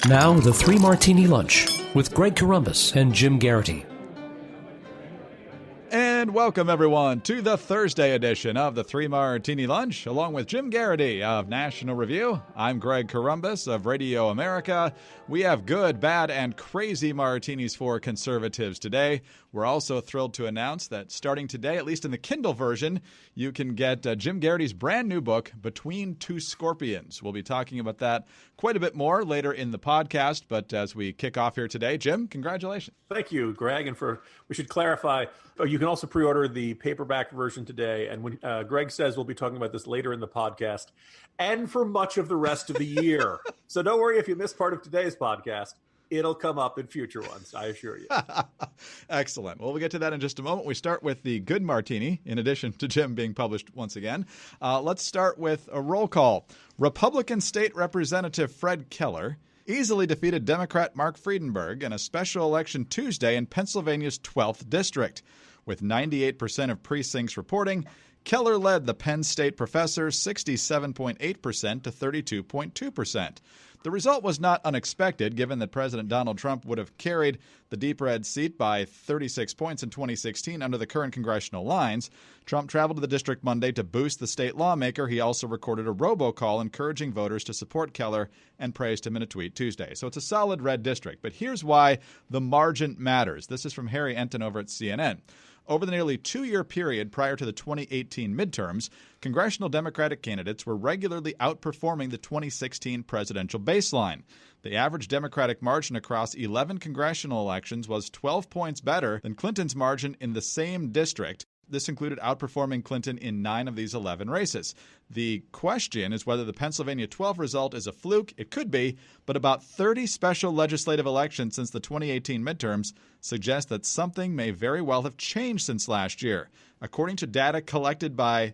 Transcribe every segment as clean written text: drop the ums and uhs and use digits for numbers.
Now, the Three Martini Lunch with Greg Corombos and Jim Geraghty. And welcome, everyone, to the Thursday edition of the Three Martini Lunch, along with Jim Geraghty of National Review. I'm Greg Corombos of Radio America. We have good, bad, and crazy martinis for conservatives today. We're also thrilled to announce that starting today, at least in the Kindle version, you can get Jim Geraghty's brand new book, Between Two Scorpions. We'll be talking about that quite a bit more later in the podcast, but as we kick off here today, Jim, congratulations. Thank you, Greg. And we should clarify, you can also pre-order the paperback version today. And when Greg says we'll be talking about this later in the podcast and for much of the rest of the year. So don't worry if you missed part of today's podcast. It'll come up in future ones, I assure you. Excellent. Well, we'll get to that in just a moment. We start with the Good Martini, in addition to Jim being published once again. Let's start with a roll call. Republican State Representative Fred Keller easily defeated Democrat Mark Friedenberg in a special election Tuesday in Pennsylvania's 12th district. With 98% of precincts reporting, Keller led the Penn State professors 67.8% to 32.2%. The result was not unexpected, given that President Donald Trump would have carried the deep red seat by 36 points in 2016 under the current congressional lines. Trump traveled to the district Monday to boost the state lawmaker. He also recorded a robocall encouraging voters to support Keller and praised him in a tweet Tuesday. So it's a solid red district. But here's why the margin matters. This is from Harry Enton over at CNN. Over the nearly two-year period prior to the 2018 midterms, congressional Democratic candidates were regularly outperforming the 2016 presidential baseline. The average Democratic margin across 11 congressional elections was 12 points better than Clinton's margin in the same district. This included outperforming Clinton in 9 of these 11 races. The question is whether the Pennsylvania 12 result is a fluke. It could be, but about 30 special legislative elections since the 2018 midterms suggest that something may very well have changed since last year. According to data collected by,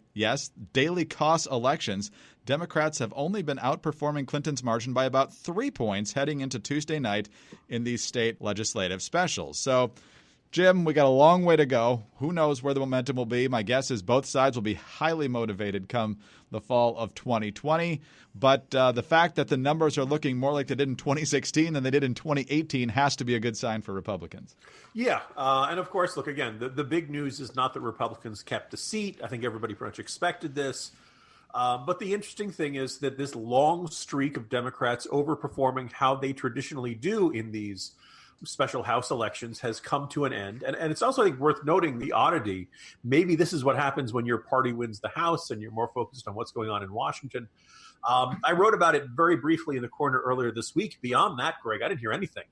daily cost elections, Democrats have only been outperforming Clinton's margin by about 3 points heading into Tuesday night in these state legislative specials. So, Jim, we got a long way to go. Who knows where the momentum will be? My guess is both sides will be highly motivated come the fall of 2020. But the fact that the numbers are looking more like they did in 2016 than they did in 2018 has to be a good sign for Republicans. Yeah. And of course, look, again, the big news is not that Republicans kept a seat. I think everybody pretty much expected this. But the interesting thing is that this long streak of Democrats overperforming how they traditionally do in these special House elections has come to an end. And it's also, I think, worth noting the oddity. Maybe this is what happens when your party wins the House and you're more focused on what's going on in Washington. I wrote about it very briefly in the corner earlier this week. Beyond that, Greg, I didn't hear anything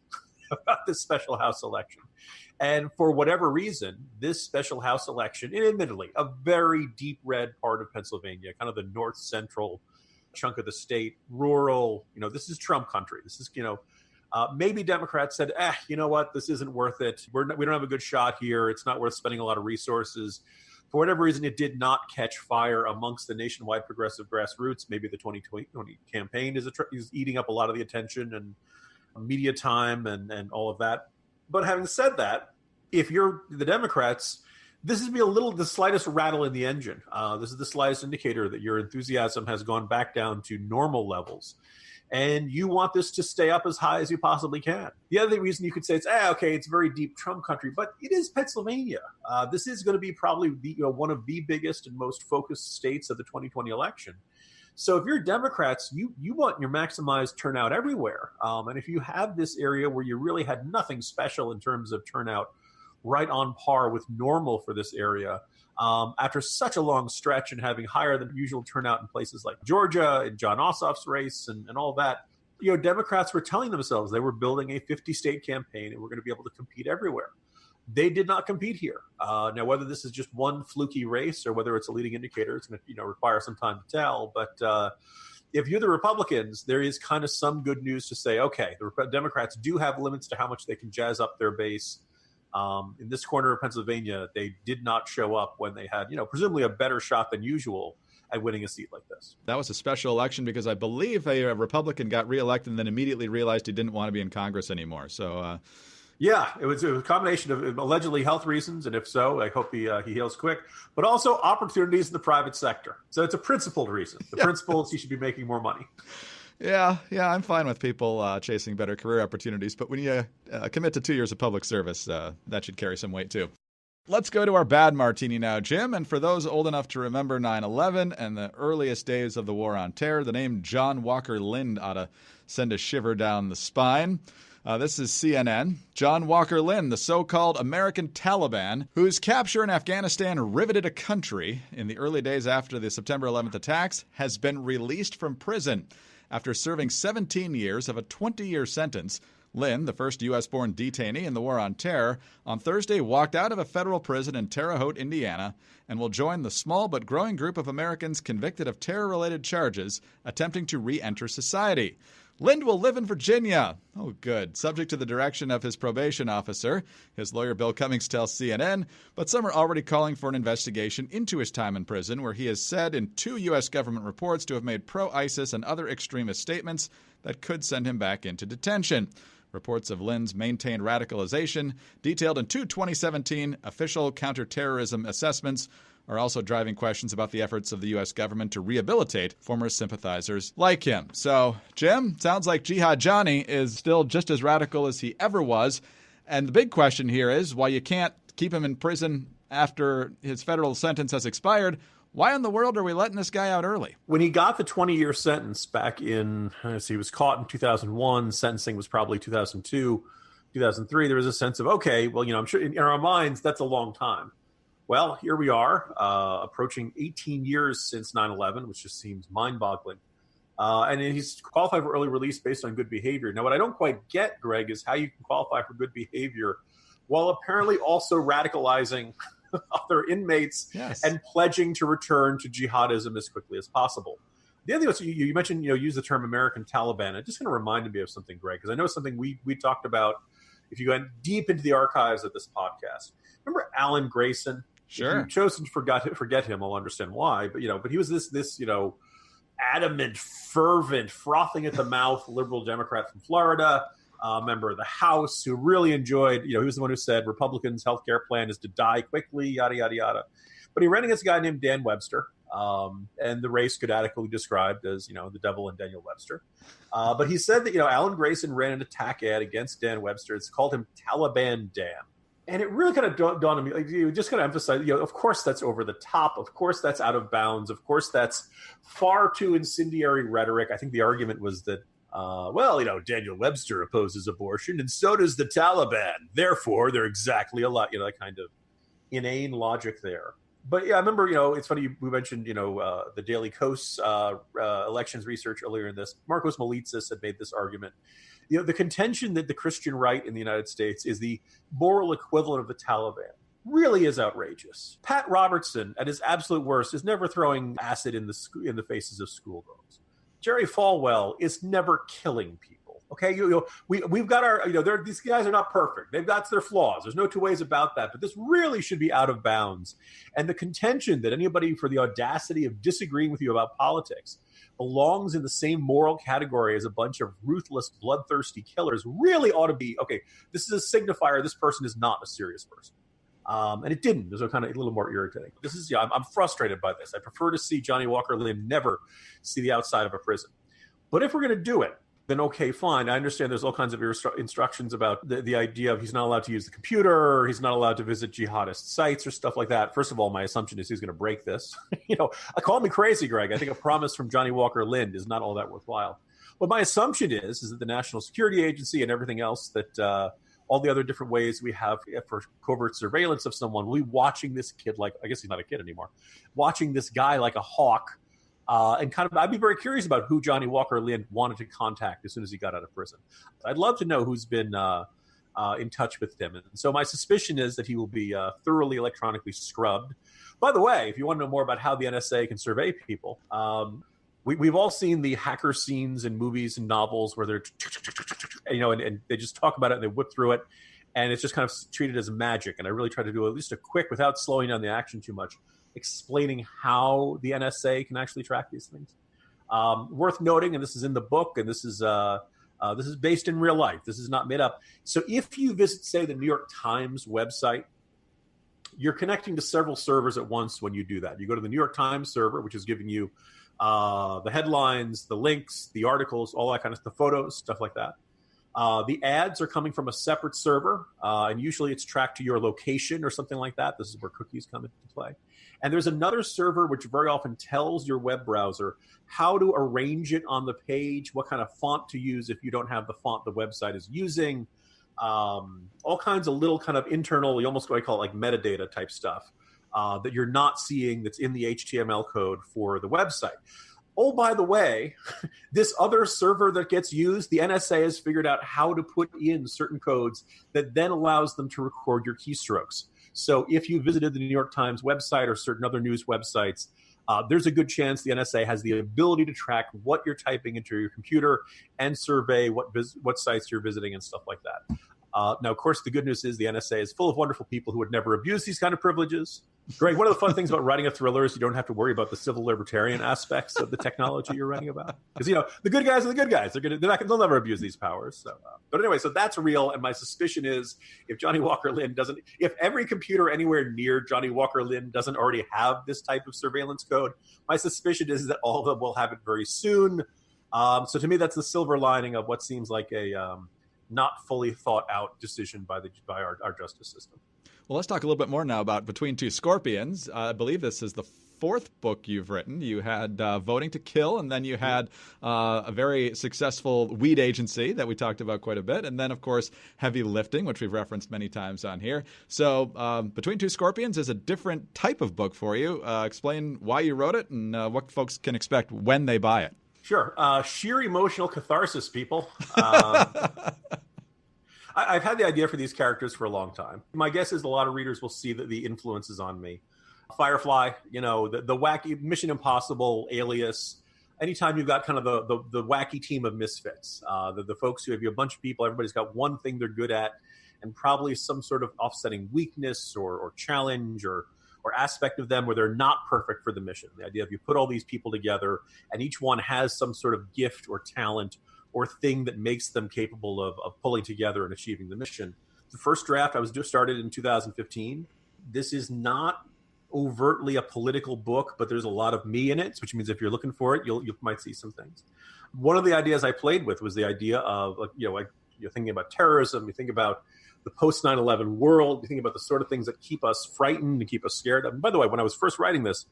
about this special House election. And for whatever reason, this special House election, and admittedly, a very deep red part of Pennsylvania, kind of the north central chunk of the state, rural, this is Trump country. This is, maybe Democrats said, you know what, this isn't worth it. We don't have a good shot here. It's not worth spending a lot of resources. For whatever reason, it did not catch fire amongst the nationwide progressive grassroots. Maybe the 2020 campaign is eating up a lot of the attention and media time and all of that. But having said that, if you're the Democrats, this is the slightest rattle in the engine. This is the slightest indicator that your enthusiasm has gone back down to normal levels. And you want this to stay up as high as you possibly can. The other reason you could say it's very deep Trump country, but it is Pennsylvania. This is going to be probably one of the biggest and most focused states of the 2020 election. So if you're Democrats, you want your maximized turnout everywhere. And if you have this area where you really had nothing special in terms of turnout, right on par with normal for this area, after such a long stretch and having higher than usual turnout in places like Georgia and John Ossoff's race and all that, Democrats were telling themselves they were building a 50-state campaign and we're going to be able to compete everywhere. They did not compete here. Now, whether this is just one fluky race or whether it's a leading indicator, it's going to require some time to tell. But if you're the Republicans, there is kind of some good news to say, okay, the Democrats do have limits to how much they can jazz up their base. In this corner of Pennsylvania, they did not show up when they had, presumably a better shot than usual at winning a seat like this. That was a special election because I believe a Republican got reelected and then immediately realized he didn't want to be in Congress anymore. So, yeah, it was a combination of allegedly health reasons, and if so, I hope he heals quick, but also opportunities in the private sector. So it's a principled reason. The principle is he should be making more money. Yeah, I'm fine with people chasing better career opportunities, but when you commit to 2 years of public service, that should carry some weight too. Let's go to our bad martini now, Jim. And for those old enough to remember 9/11 and the earliest days of the War on Terror, the name John Walker Lindh ought to send a shiver down the spine. This is CNN. John Walker Lindh, the so-called American Taliban, whose capture in Afghanistan riveted a country in the early days after the September 11th attacks, has been released from prison. After serving 17 years of a 20-year sentence, Lindh, the first U.S.-born detainee in the War on Terror, on Thursday walked out of a federal prison in Terre Haute, Indiana, and will join the small but growing group of Americans convicted of terror-related charges attempting to re-enter society. Lindh will live in Virginia. Oh, good. Subject to the direction of his probation officer. His lawyer, Bill Cummings, tells CNN, but some are already calling for an investigation into his time in prison, where he is said in 2 U.S. government reports to have made pro-ISIS and other extremist statements that could send him back into detention. Reports of Lindh's maintained radicalization, detailed in 2 2017 official counterterrorism assessments, are also driving questions about the efforts of the U.S. government to rehabilitate former sympathizers like him. So, Jim, sounds like Jihad Johnny is still just as radical as he ever was. And the big question here is, while you can't keep him in prison after his federal sentence has expired, why in the world are we letting this guy out early? When he got the 20-year sentence back in, he was caught in 2001, sentencing was probably 2002, 2003, there was a sense of, okay, well, I'm sure in our minds, that's a long time. Well, here we are, approaching 18 years since 9/11, which just seems mind-boggling. And he's qualified for early release based on good behavior. Now, what I don't quite get, Greg, is how you can qualify for good behavior while apparently also radicalizing other inmates and pledging to return to jihadism as quickly as possible. The other thing was, you mentioned, use the term American Taliban. It just kind of reminded me of something, Greg, because I know something we talked about if you go deep into the archives of this podcast. Remember Alan Grayson? Sure. If you've chosen to forget him, I'll understand why. But but he was this adamant, fervent, frothing at the mouth liberal Democrat from Florida, member of the House, who really enjoyed. He was the one who said Republicans' health care plan is to die quickly, yada yada yada. But he ran against a guy named Dan Webster, and the race could adequately be described as the devil and Daniel Webster. But he said that Alan Grayson ran an attack ad against Dan Webster. It's called him Taliban Dan. And it really kind of dawned on me, you just kind of emphasize, of course that's over the top. Of course that's out of bounds. Of course that's far too incendiary rhetoric. I think the argument was that, Daniel Webster opposes abortion and so does the Taliban. Therefore, they're exactly alike, that kind of inane logic there. But yeah, I remember, it's funny, we mentioned, the Daily Kos elections research earlier in this. Marcos Melitsas had made this argument. The contention that the Christian right in the United States is the moral equivalent of the Taliban really is outrageous. Pat Robertson, at his absolute worst, is never throwing acid in the faces of schoolgirls. Jerry Falwell is never killing people. Okay, we've got our, these guys are not perfect. They've got their flaws. There's no two ways about that. But this really should be out of bounds. And the contention that anybody for the audacity of disagreeing with you about politics belongs in the same moral category as a bunch of ruthless, bloodthirsty killers really ought to be, okay, this is a signifier this person is not a serious person. And it didn't. It was kind of a little more irritating. I'm frustrated by this. I prefer to see Johnny Walker Lindh never see the outside of a prison. But if we're going to do it, then okay, fine. I understand there's all kinds of instructions about the idea of he's not allowed to use the computer, or he's not allowed to visit jihadist sites or stuff like that. First of all, my assumption is he's going to break this. Call me crazy, Greg. I think a promise from Johnny Walker Lindh is not all that worthwhile. But my assumption is that the National Security Agency and everything else that all the other different ways we have for covert surveillance of someone will be watching this kid like, I guess he's not a kid anymore, watching this guy like a hawk. And I'd be very curious about who Johnny Walker Lindh wanted to contact as soon as he got out of prison. I'd love to know who's been in touch with him. And so my suspicion is that he will be thoroughly electronically scrubbed. By the way, if you want to know more about how the NSA can survey people, we've all seen the hacker scenes in movies and novels where they're, and they just talk about it and they whip through it. And it's just kind of treated as magic. And I really try to do at least a quick, without slowing down the action too much, explaining how the NSA can actually track these things. Worth noting, and this is in the book, and this is based in real life. This is not made up. So if you visit, say, the New York Times website, you're connecting to several servers at once when you do that. You go to the New York Times server, which is giving you the headlines, the links, the articles, all that kind of stuff, the photos, stuff like that. The ads are coming from a separate server, and usually it's tracked to your location or something like that. This is where cookies come into play. And there's another server which very often tells your web browser how to arrange it on the page, what kind of font to use if you don't have the font the website is using, all kinds of little kind of internal, you almost what I call it like metadata type stuff that you're not seeing that's in the HTML code for the website. Oh, by the way, this other server that gets used, the NSA has figured out how to put in certain codes that then allows them to record your keystrokes. So if you visited the New York Times website or certain other news websites, there's a good chance the NSA has the ability to track what you're typing into your computer and survey what sites you're visiting and stuff like that. Now, of course, the good news is the NSA is full of wonderful people who would never abuse these kind of privileges. Greg, one of the fun things about writing a thriller is you don't have to worry about the civil libertarian aspects of the technology you're writing about. Because, the good guys are the good guys. They'll never abuse these powers. So, but anyway, so that's real. And my suspicion is if Johnny Walker Lindh if every computer anywhere near Johnny Walker Lindh doesn't already have this type of surveillance code, my suspicion is that all of them will have it very soon. So to me, that's the silver lining of what seems like a not fully thought out decision by our justice system. Well, let's talk a little bit more now about Between Two Scorpions. I believe this is the fourth book you've written. You had Voting to Kill, and then you had a very successful weed agency that we talked about quite a bit, and then, of course, Heavy Lifting, which we've referenced many times on here. So Between Two Scorpions is a different type of book for you. Explain why you wrote it and what folks can expect when they buy it. Sure. Sheer emotional catharsis, people. I've had the idea for these characters for a long time. My guess is a lot of readers will see that the influences on me. Firefly, the wacky Mission Impossible, Alias. Anytime you've got kind of the wacky team of misfits, the folks who have a bunch of people, everybody's got one thing they're good at, and probably some sort of offsetting weakness or challenge or aspect of them where they're not perfect for the mission. The idea of you put all these people together and each one has some sort of gift or talent or thing that makes them capable of pulling together and achieving the mission. The first draft I was just started in 2015. This is not overtly a political book, but there's a lot of me in it, which means if you're looking for it, you might see some things. One of the ideas I played with was the idea of, you're thinking about terrorism, you think about the post 9/11 world, you think about the sort of things that keep us frightened and keep us scared. And by the way, when I was first writing this,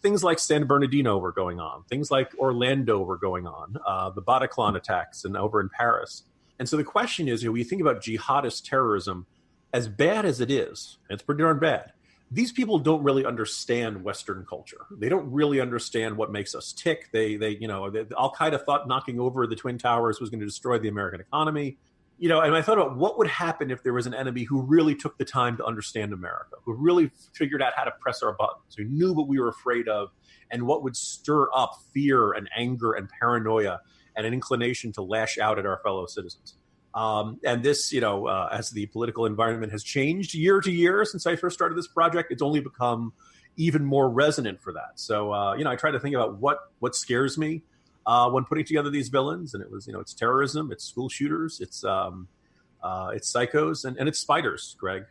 things like San Bernardino were going on. Things like Orlando were going on. The Bataclan attacks and over in Paris. And so the question is, when you think about jihadist terrorism, as bad as it is, and it's pretty darn bad, these people don't really understand Western culture. They don't really understand what makes us tick. Al-Qaeda thought knocking over the Twin Towers was going to destroy the American economy. And I thought about what would happen if there was an enemy who really took the time to understand America, who really figured out how to press our buttons, who knew what we were afraid of, and what would stir up fear and anger and paranoia and an inclination to lash out at our fellow citizens. And this, as the political environment has changed year to year since I first started this project, it's only become even more resonant for that. So, I try to think about what scares me when putting together these villains, and it was, it's terrorism, it's school shooters, it's psychos, and it's spiders, Greg.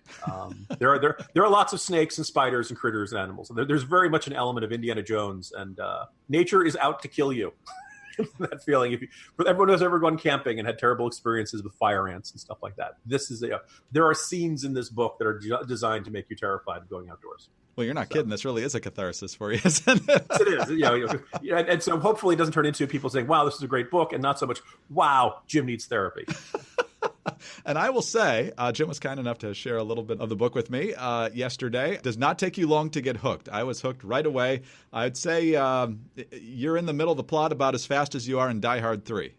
There are lots of snakes and spiders and critters and animals. There's very much an element of Indiana Jones, and nature is out to kill you. That feeling. For everyone who's ever gone camping and had terrible experiences with fire ants and stuff like that, there are scenes in this book that are designed to make you terrified of going outdoors. Well, you're not kidding. This really is a catharsis for you, isn't it? It is. And so hopefully it doesn't turn into people saying, wow, this is a great book, and not so much, wow, Jim needs therapy. And I will say, Jim was kind enough to share a little bit of the book with me yesterday. It does not take you long to get hooked. I was hooked right away. I'd say you're in the middle of the plot about as fast as you are in Die Hard 3.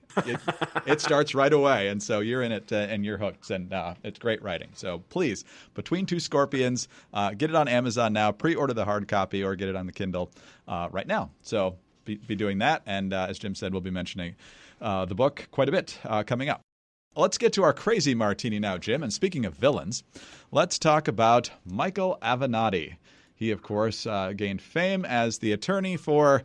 It starts right away, and so you're in it and you're hooked, and it's great writing. So please, Between Two Scorpions, get it on Amazon now, pre-order the hard copy, or get it on the Kindle right now. So be doing that, and as Jim said, we'll be mentioning the book quite a bit coming up. Let's get to our crazy martini now, Jim. And speaking of villains, let's talk about Michael Avenatti. He, of course, gained fame as the attorney for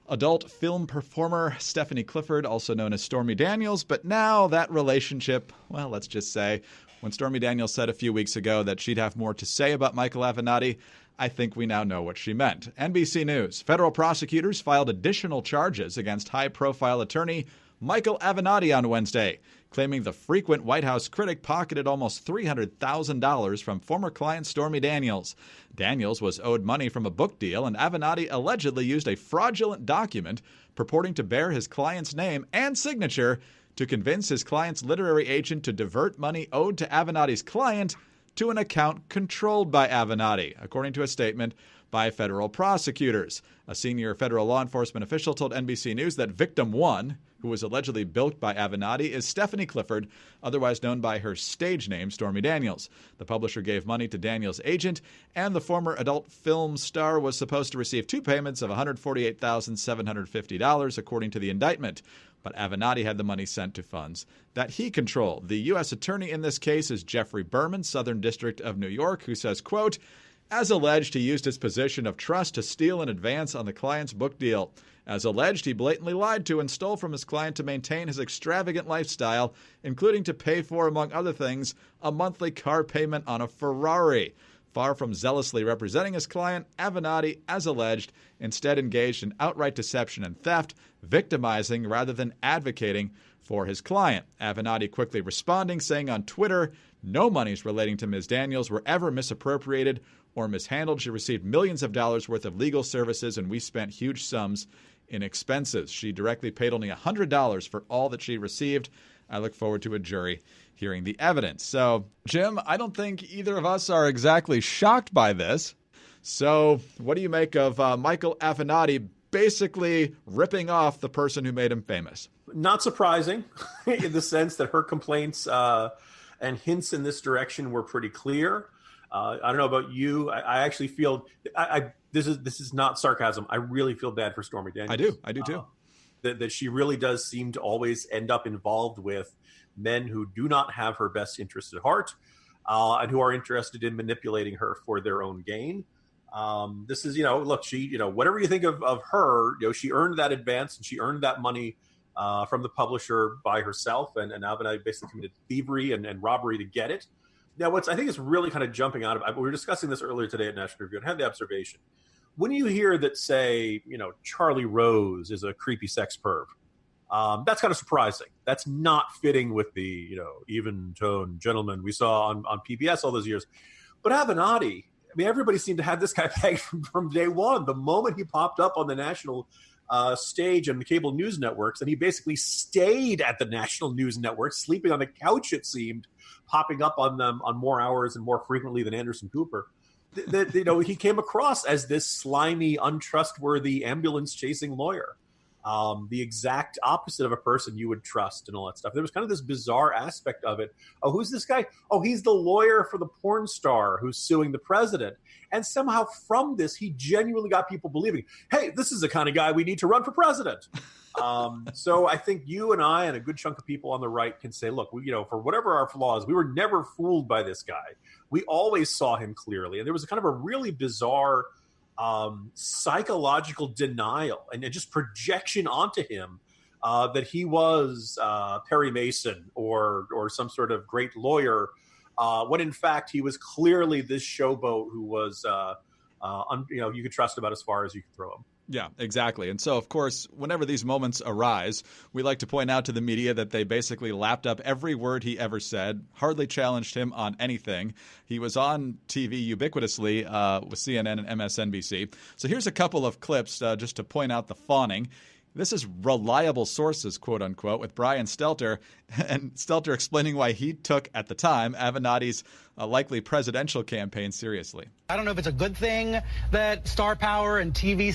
adult film performer Stephanie Clifford, also known as Stormy Daniels. But now that relationship, well, let's just say, when Stormy Daniels said a few weeks ago that she'd have more to say about Michael Avenatti, I think we now know what she meant. NBC News. Federal prosecutors filed additional charges against high-profile attorney Michael Avenatti on Wednesday, claiming the frequent White House critic pocketed almost $300,000 from former client Stormy Daniels. Daniels was owed money from a book deal, and Avenatti allegedly used a fraudulent document purporting to bear his client's name and signature to convince his client's literary agent to divert money owed to Avenatti's client to an account controlled by Avenatti, according to a statement by federal prosecutors. A senior federal law enforcement official told NBC News that victim one, who was allegedly bilked by Avenatti, is Stephanie Clifford, otherwise known by her stage name, Stormy Daniels. The publisher gave money to Daniels' agent, and the former adult film star was supposed to receive two payments of $148,750, according to the indictment. But Avenatti had the money sent to funds that he controlled. The U.S. attorney in this case is Jeffrey Berman, Southern District of New York, who says, quote, as alleged, he used his position of trust to steal in advance on the client's book deal. As alleged, he blatantly lied to and stole from his client to maintain his extravagant lifestyle, including to pay for, among other things, a monthly car payment on a Ferrari. Far from zealously representing his client, Avenatti, as alleged, instead engaged in outright deception and theft, victimizing rather than advocating for his client. Avenatti quickly responding, saying on Twitter, no monies relating to Ms. Daniels were ever misappropriated or mishandled. She received millions of dollars worth of legal services, and we spent huge sums in expenses. She directly paid only $100 for all that she received. I look forward to a jury hearing the evidence. So, Jim, I don't think either of us are exactly shocked by this. So what do you make of Michael Avenatti basically ripping off the person who made him famous? Not surprising in the sense that her complaints and hints in this direction were pretty clear. I don't know about you. I actually feel this is not sarcasm. I really feel bad for Stormy Daniels. I do too. That she really does seem to always end up involved with men who do not have her best interests at heart and who are interested in manipulating her for their own gain. This is, look, she, whatever you think of her, she earned that advance and she earned that money from the publisher by herself. And Avenatti basically committed thievery and robbery to get it. Now, I think is really kind of jumping out of, we were discussing this earlier today at National Review and had the observation. When you hear that, say, Charlie Rose is a creepy sex perv, that's kind of surprising. That's not fitting with the, even tone gentleman we saw on PBS all those years. But Avenatti, everybody seemed to have this guy pegged from day one. The moment he popped up on the national stage and the cable news networks, and he basically stayed at the national news networks, sleeping on the couch, it seemed, popping up on them on more hours and more frequently than Anderson Cooper. He came across as this slimy, untrustworthy, ambulance-chasing lawyer. The exact opposite of a person you would trust and all that stuff. There was kind of this bizarre aspect of it. Oh, who's this guy? Oh, he's the lawyer for the porn star who's suing the president. And somehow from this, he genuinely got people believing, hey, this is the kind of guy we need to run for president. So I think you and I and a good chunk of people on the right can say, look, for whatever our flaws, we were never fooled by this guy. We always saw him clearly. And there was kind of a really bizarre psychological denial and just projection onto him that he was Perry Mason or some sort of great lawyer, when in fact he was clearly this showboat who was, you could trust about as far as you could throw him. Yeah, exactly. And so, of course, whenever these moments arise, we like to point out to the media that they basically lapped up every word he ever said, hardly challenged him on anything. He was on TV ubiquitously with CNN and MSNBC. So here's a couple of clips just to point out the fawning. This is reliable sources, quote unquote, with Brian Stelter, and Stelter explaining why he took, at the time, Avenatti's likely presidential campaign seriously. I don't know if it's a good thing that star power and TV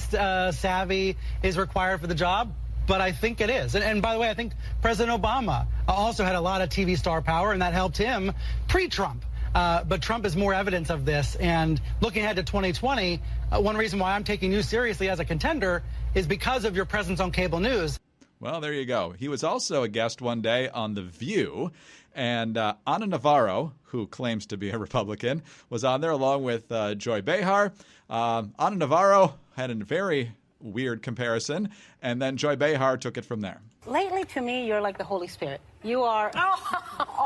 savvy is required for the job, but I think it is. And by the way, I think President Obama also had a lot of TV star power, and that helped him pre-Trump. But Trump is more evidence of this. And looking ahead to 2020, one reason why I'm taking you seriously as a contender is because of your presence on cable news. Well, there you go. He was also a guest one day on The View, and Ana Navarro, who claims to be a Republican, was on there along with Joy Behar. Ana Navarro had a very weird comparison, and then Joy Behar took it from there. Lately, to me, you're like the Holy Spirit. You are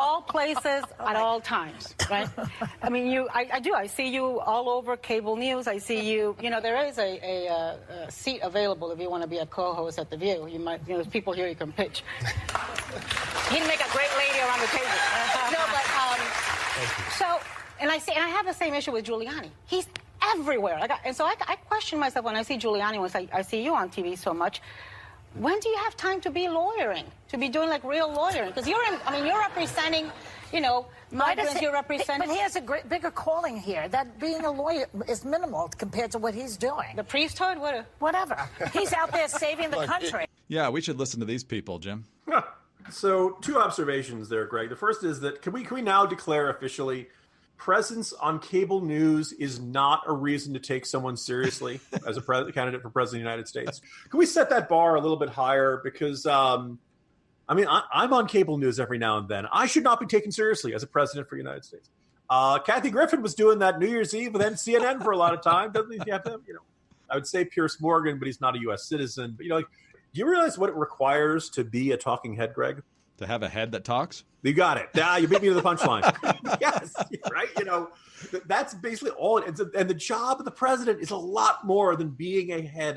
all places at all times, right? I mean, I do. I see you all over cable news. I see you. There is a seat available if you want to be a co-host at The View. You might. There's people here you can pitch. He'd make a great lady around the table. No, but and I have the same issue with Giuliani. He's everywhere. I question myself when I see Giuliani, when I see you on TV so much. When do you have time to be lawyering, to be doing like real lawyering? Because you're representing, migrants, you're representing. But he has a bigger calling here. That being a lawyer is minimal compared to what he's doing. The priesthood, whatever. He's out there saving the country. Yeah, we should listen to these people, Jim. So 2 observations there, Greg. The first is that can we now declare officially presence on cable news is not a reason to take someone seriously as a candidate for president of the United States? Can we set that bar a little bit higher? Because, I'm on cable news every now and then. I should not be taken seriously as a president for the United States. Kathy Griffin was doing that New Year's Eve with CNN for a lot of time. Doesn't he have to, I would say Pierce Morgan, but he's not a U.S. citizen. But, do you realize what it requires to be a talking head, Greg? To have a head that talks? You got it. You beat me to the punchline. Yes, right? That's basically all. And the job of the president is a lot more than being a head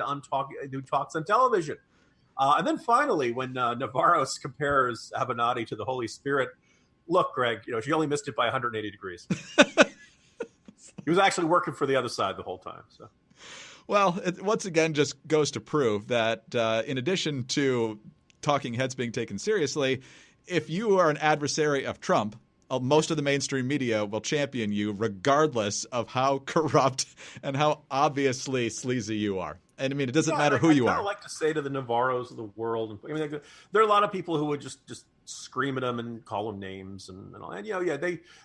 who talks on television. And then finally, when Navarro compares Avenatti to the Holy Spirit, look, Greg, she only missed it by 180 degrees. He was actually working for the other side the whole time. So. Well, it once again just goes to prove that in addition to talking heads being taken seriously, if you are an adversary of Trump, most of the mainstream media will champion you regardless of how corrupt and how obviously sleazy you are. And it doesn't matter who you are. I like to say to the Navarros of the world, there are a lot of people who would just scream at them and call them names and all. And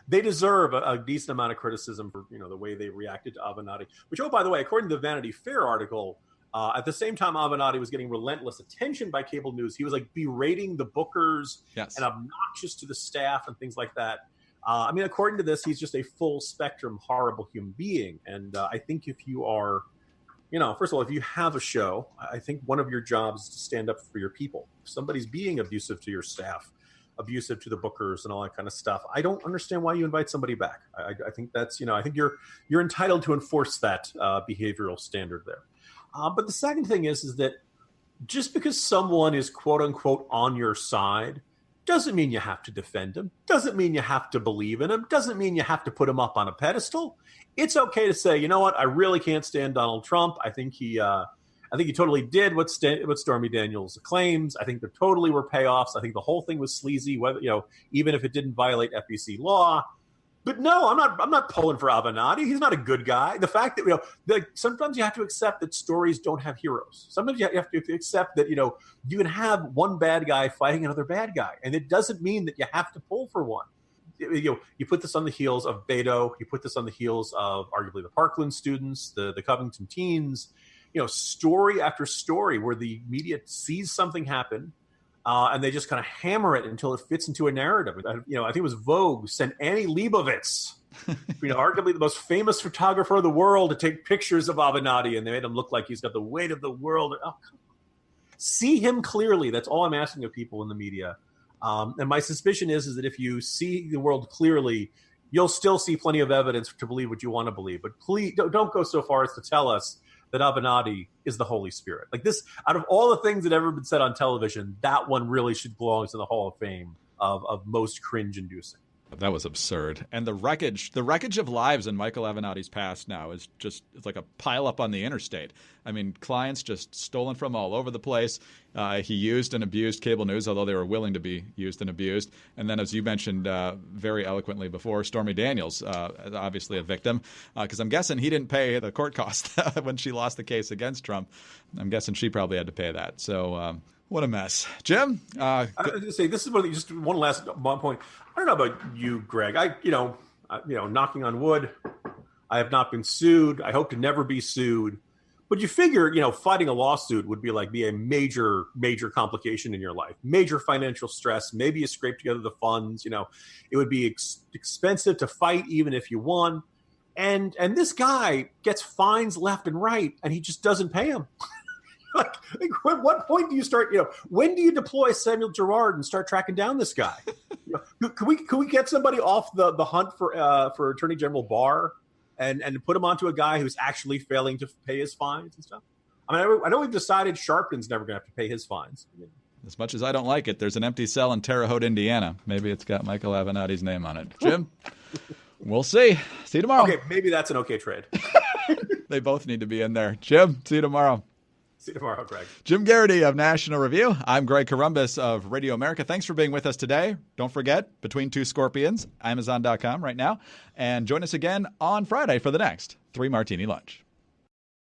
they deserve a decent amount of criticism for the way they reacted to Avenatti. Which, by the way, according to the Vanity Fair article, at the same time Avenatti was getting relentless attention by cable news, he was berating the bookers and obnoxious to the staff and things like that. According to this, he's just a full spectrum horrible human being. And I think if you are, first of all, if you have a show, I think one of your jobs is to stand up for your people. If somebody's being abusive to your staff, abusive to the bookers and all that kind of stuff, I don't understand why you invite somebody back. I think that's, I think you're entitled to enforce that behavioral standard there. But the second thing is that just because someone is quote unquote on your side doesn't mean you have to defend him, doesn't mean you have to believe in him, doesn't mean you have to put him up on a pedestal. It's okay to say, you know what, I really can't stand Donald Trump. I think he totally did what Stormy Daniels claims. I think there totally were payoffs. I think the whole thing was sleazy, whether even if it didn't violate FEC law. But no, I'm not pulling for Avenatti. He's not a good guy. The fact that sometimes you have to accept that stories don't have heroes. Sometimes you have to accept that you can have one bad guy fighting another bad guy, and it doesn't mean that you have to pull for one. You put this on the heels of Beto. You put this on the heels of arguably the Parkland students, the Covington teens. Story after story where the media sees something happen. And they just kind of hammer it until it fits into a narrative. I think it was Vogue sent Annie Leibovitz, arguably the most famous photographer of the world, to take pictures of Avenatti, and they made him look like he's got the weight of the world. Oh, see him clearly. That's all I'm asking of people in the media. And my suspicion is that if you see the world clearly, you'll still see plenty of evidence to believe what you want to believe. But please don't go so far as to tell us that Avenatti is the Holy Spirit. Like this, out of all the things that have ever been said on television, that one really should belong to the Hall of Fame of most cringe-inducing. That was absurd. And the wreckage of lives in Michael Avenatti's past now is just, it's like a pileup on the interstate. Clients just stolen from all over the place. He used and abused cable news, although they were willing to be used and abused. And then, as you mentioned very eloquently before, Stormy Daniels, obviously a victim, because I'm guessing he didn't pay the court cost when she lost the case against Trump. I'm guessing she probably had to pay that. So what a mess. Jim? I was going to say, this is just one last point. I don't know about you, Greg. Knocking on wood, I have not been sued. I hope to never be sued. But you figure, fighting a lawsuit would be a major, major complication in your life, major financial stress. Maybe you scrape together the funds. It would be expensive to fight even if you won. And this guy gets fines left and right, and he just doesn't pay them. At what point do you start, when do you deploy Samuel Gerard and start tracking down this guy? Could we get somebody off the hunt for Attorney General Barr and put him onto a guy who's actually failing to pay his fines and stuff? I mean, I know we've decided Sharpton's never going to have to pay his fines. As much as I don't like it, there's an empty cell in Terre Haute, Indiana. Maybe it's got Michael Avenatti's name on it. Jim, we'll see. See you tomorrow. Okay, maybe that's an okay trade. They both need to be in there. Jim, see you tomorrow. See you tomorrow, Greg. Jim Geraghty of National Review. I'm Greg Corombos of Radio America. Thanks for being with us today. Don't forget, Between Two Scorpions, Amazon.com right now. And join us again on Friday for the next 3 Martini Lunch.